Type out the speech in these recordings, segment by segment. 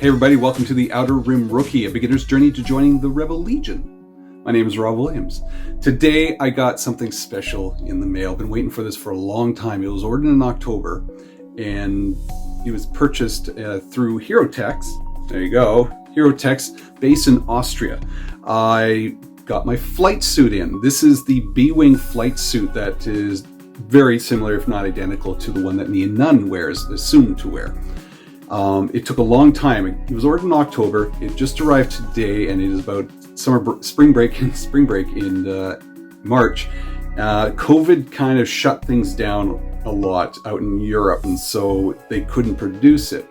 Hey everybody, welcome to the Outer Rim Rookie, a beginner's journey to joining the Rebel Legion. My name is Rob Williams. Today I got something special in the mail. I've been waiting for this for a long time. It was ordered in October and it was purchased through Hero Tecx. There you go, Hero Tecx, based in Austria. I got my flight suit in. This is the B-Wing flight suit that is very similar, if not identical, to the one that Nien Nunb wears, is soon to wear. It took a long time. It was ordered in October. It just arrived today, and it is about spring break in March. COVID kind of shut things down a lot out in Europe, and so they couldn't produce it.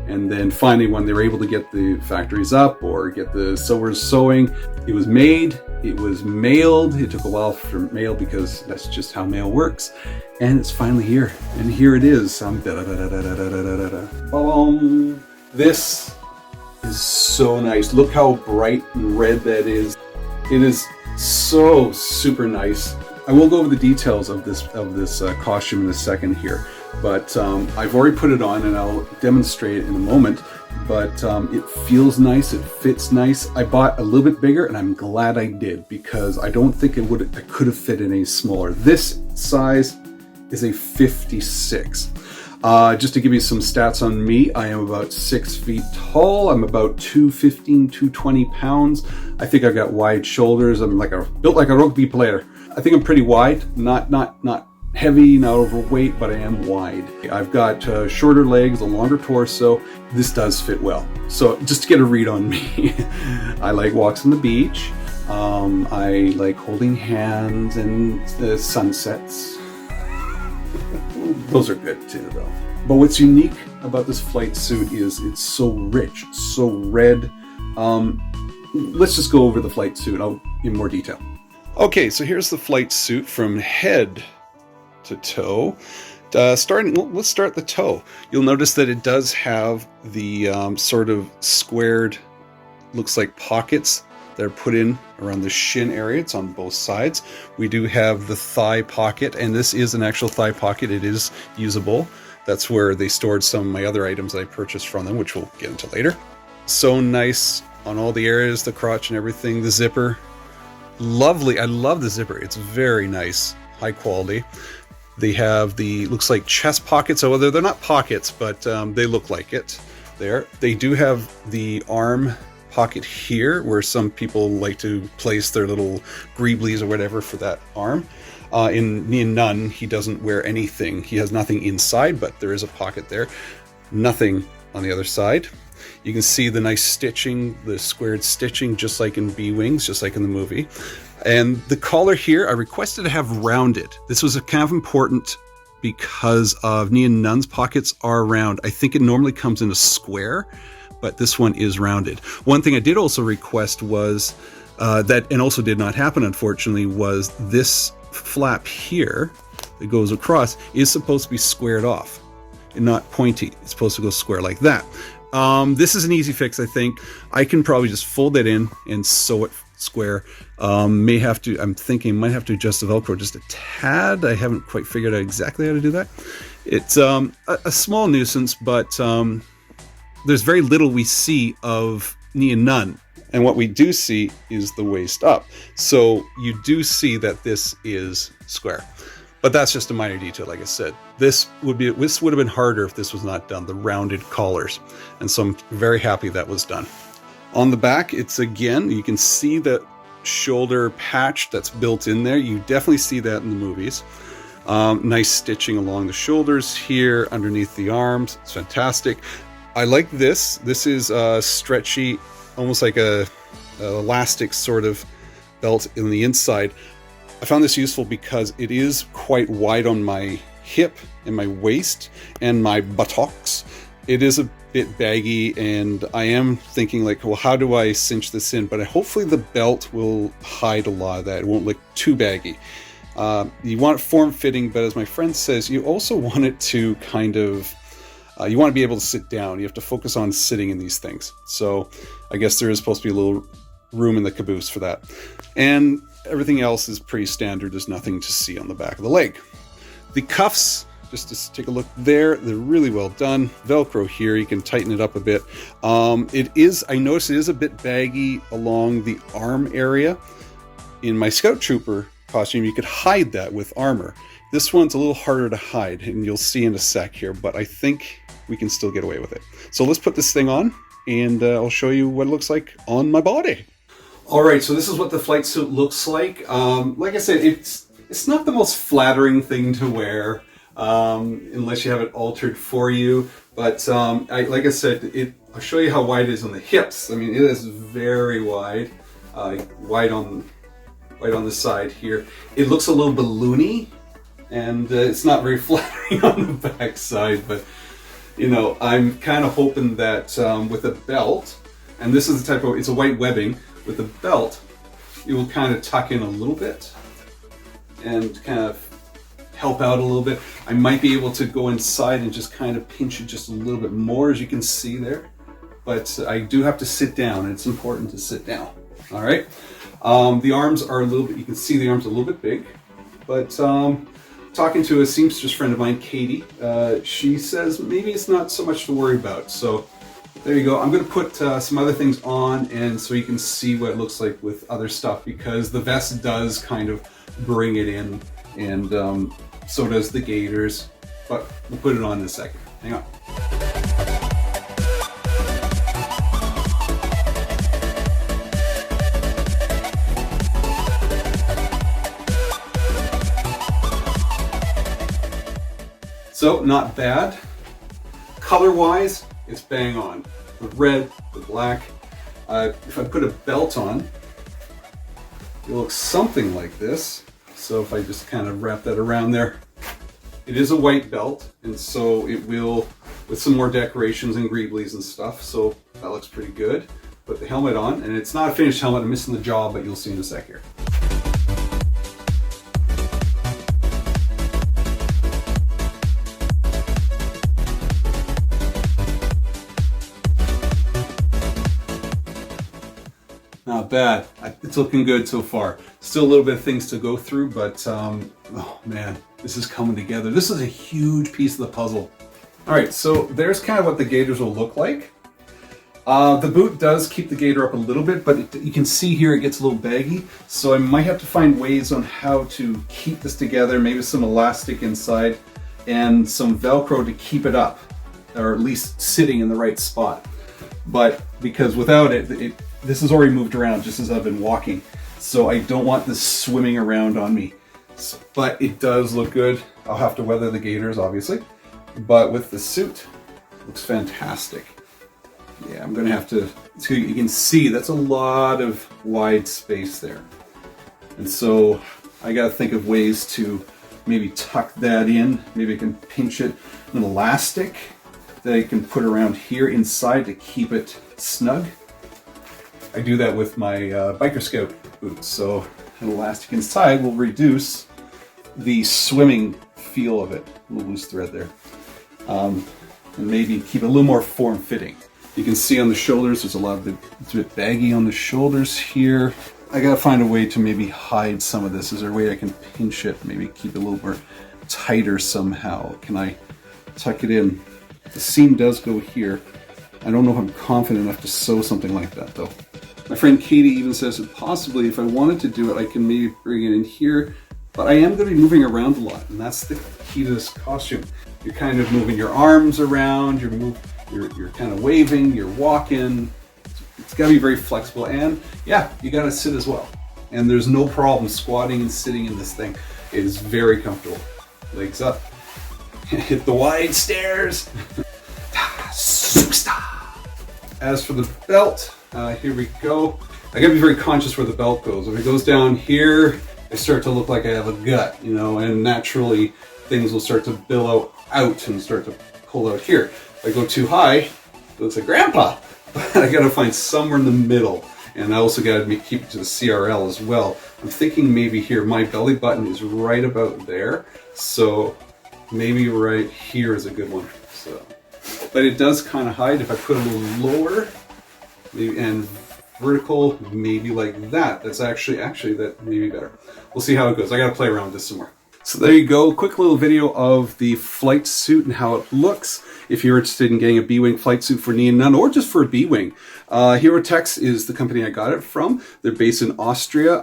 And then finally, when they were able to get the factories up or get the sewers sewing, it was made, it was mailed. It took a while for mail because that's just how mail works. And it's finally here. And here it is. This is so nice. Look how bright and red that is. It is so super nice. I will go over the details of this costume in a second here, but I've already put it on and I'll demonstrate it in a moment. But it feels nice, it fits nice. I bought a little bit bigger and I'm glad I did, because I don't think I could have fit in any smaller. This size is a 56. Just to give you some stats on me, I am about 6 feet tall. I'm about 215, 220 pounds. I think I've got wide shoulders. I'm built like a rugby player. I think I'm pretty wide, not heavy, not overweight, but I am wide. I've got shorter legs, a longer torso. This does fit well. So just to get a read on me, I like walks on the beach. I like holding hands and sunsets. Those are good too, though. But what's unique about this flight suit is it's so rich, so red. Let's just go over the flight suit in more detail. Okay, so here's the flight suit from head to toe. Let's start the toe. You'll notice that it does have the sort of squared, looks like pockets that are put in around the shin area. It's on both sides. We do have the thigh pocket, and this is an actual thigh pocket. It is usable. That's where they stored some of my other items that I purchased from them, which we'll get into later. So nice on all the areas, the crotch and everything. The zipper, lovely. I love the zipper. It's very nice, high quality. They have looks like chest pockets. So they're not pockets, but they look like it there. They do have the arm pocket here, where some people like to place their little greeblies or whatever for that arm. In Nien Nunb, he doesn't wear anything. He has nothing inside, but there is a pocket there. Nothing on the other side. You can see the nice stitching, the squared stitching, just like in B-Wings, just like in the movie. And the collar here, I requested to have rounded. This was kind of important because of Nien Nunb's pockets are round. I think it normally comes in a square, but this one is rounded. One thing I did also request was that, and also did not happen, unfortunately, was this flap here that goes across is supposed to be squared off and not pointy. It's supposed to go square like that. This is an easy fix, I think. I can probably just fold that in and sew it square. I'm thinking might have to adjust the Velcro just a tad. I haven't quite figured out exactly how to do that. It's a small nuisance, but there's very little we see of Nien Nunb. And what we do see is the waist up. So you do see that this is square. But that's just a minor detail, like I said. This would have been harder if this was not done, the rounded collars. And so I'm very happy that was done. On the back, it's again, you can see that shoulder patch that's built in there. You definitely see that in the movies. Nice stitching along the shoulders here, underneath the arms. It's fantastic. I like this. This is stretchy, almost like a elastic sort of belt in the inside. I found this useful because it is quite wide on my hip and my waist and my buttocks. It is a bit baggy, and I am thinking like, well, how do I cinch this in? But hopefully the belt will hide a lot of that. It won't look too baggy. You want it form-fitting, but as my friend says, you also want it to kind of, you want to be able to sit down. You have to focus on sitting in these things. So I guess there is supposed to be a little room in the caboose for that. And everything else is pretty standard. There's nothing to see on the back of the leg. The cuffs just to take a look there. They're really well done. Velcro here, you can tighten it up a bit. I noticed it is a bit baggy along the arm area. In my Scout Trooper costume, you could hide that with armor. This one's a little harder to hide, and you'll see in a sec here, but I think we can still get away with it. So let's put this thing on, and I'll show you what it looks like on my body. All right, so this is what the flight suit looks like. Like I said, it's not the most flattering thing to wear, unless you have it altered for you. But like I said, I'll show you how wide it is on the hips. I mean, it is very wide, wide on the side here. It looks a little balloony, and it's not very flattering on the back side. But you know, I'm kind of hoping that with a belt, and this is the type of, it's a white webbing. With the belt, it will kind of tuck in a little bit and kind of help out a little bit. I might be able to go inside and just kind of pinch it just a little bit more, as you can see there. But I do have to sit down, and it's important to sit down. All right. The arms are a little bit, you can see the arms are a little bit big, but talking to a seamstress friend of mine, Katie, she says maybe it's not so much to worry about. So there you go. I'm going to put some other things on, and so you can see what it looks like with other stuff, because the vest does kind of bring it in, and so does the gaiters. But we'll put it on in a second. Hang on. So not bad. Color-wise, it's bang on. The red, the black. If I put a belt on, it looks something like this. So if I just kind of wrap that around there, it is a white belt, and so it will, with some more decorations and greeblies and stuff, so that looks pretty good. Put the helmet on, and it's not a finished helmet, I'm missing the jaw, but you'll see in a sec here. Not bad. It's looking good so far. Still a little bit of things to go through, but oh man, this is coming together. This is a huge piece of the puzzle. All right, so there's kind of what the gaiters will look like. The boot does keep the gaiter up a little bit, but you can see here it gets a little baggy, so I might have to find ways on how to keep this together, maybe some elastic inside and some Velcro to keep it up, or at least sitting in the right spot. But because without it, this has already moved around just as I've been walking, so I don't want this swimming around on me. But it does look good. I'll have to weather the gaiters, obviously, but with the suit, it looks fantastic. Yeah, I'm gonna have to, so you can see that's a lot of wide space there. And so I gotta think of ways to maybe tuck that in. Maybe I can pinch it, an elastic that I can put around here inside to keep it snug. I do that with my Biker Scout boots, so an elastic inside will reduce the swimming feel of it. A little loose thread there. And maybe keep it a little more form-fitting. You can see on the shoulders, there's it's a bit baggy on the shoulders here. I gotta find a way to maybe hide some of this. Is there a way I can pinch it, maybe keep it a little more tighter somehow? Can I tuck it in? The seam does go here. I don't know if I'm confident enough to sew something like that though. My friend Katie even says that possibly if I wanted to do it, I can maybe bring it in here, but I am going to be moving around a lot, and that's the key to this costume. You're kind of moving your arms around, you're kind of waving, you're walking. It's got to be very flexible, and yeah, you got to sit as well. And there's no problem squatting and sitting in this thing. It is very comfortable. Legs up, hit the wide stairs. As for the belt, here we go. I gotta be very conscious where the belt goes. If it goes down here, I start to look like I have a gut, you know, and naturally things will start to billow out and start to pull out here. If I go too high, it looks like Grandpa. But I gotta find somewhere in the middle, and I also gotta keep it to the CRL as well. I'm thinking maybe here, my belly button is right about there, so maybe right here is a good one. So, but it does kind of hide. If I put it a little lower, maybe, and vertical, maybe like that. That's actually that may be better. We'll see how it goes. I gotta play around with this some more. So there you go, quick little video of the flight suit and how it looks. If you're interested in getting a B-Wing flight suit for Nien Nunb or just for a B-Wing, Hero Tecx is the company I got it from. They're based in Austria.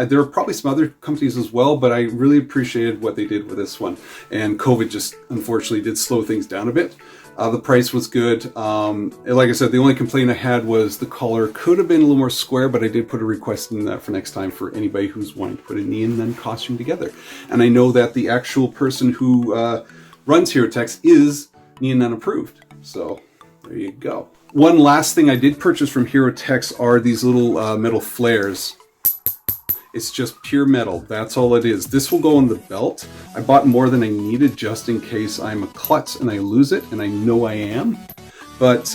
There are probably some other companies as well, but I really appreciated what they did with this one. And COVID just unfortunately did slow things down a bit. The price was good. Like I said, the only complaint I had was the collar could have been a little more square, but I did put a request in that for next time for anybody who's wanting to put a Nien Nunb costume together. And I know that the actual person who runs Hero Tecx is Nien Nunb approved. So there you go. One last thing I did purchase from Hero Tecx are these little metal flares. It's just pure metal. That's all it is. This will go on the belt. I bought more than I needed just in case I'm a klutz and I lose it, and I know I am. But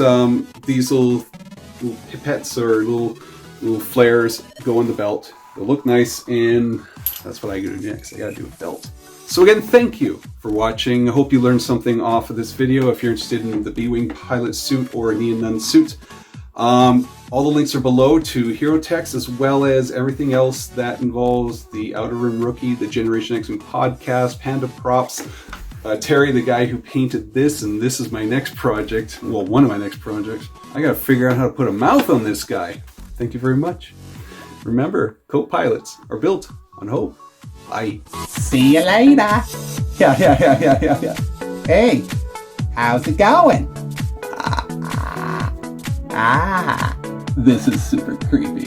these little pipettes or little flares go on the belt. They look nice, and that's what I gotta do next. I gotta do a belt. So again, thank you for watching. I hope you learned something off of this video. If you're interested in the B-Wing pilot suit or a Nien Nunb suit, all the links are below to Hero Tecx, as well as everything else that involves the Outer Rim Rookie, the Generation X-Wing podcast, Panda props, Terry, the guy who painted this, and this is my next project. Well, one of my next projects. I gotta figure out how to put a mouth on this guy. Thank you very much. Remember, co-pilots are built on hope. Bye. See you later. Yeah. Hey, how's it going? This is super creepy.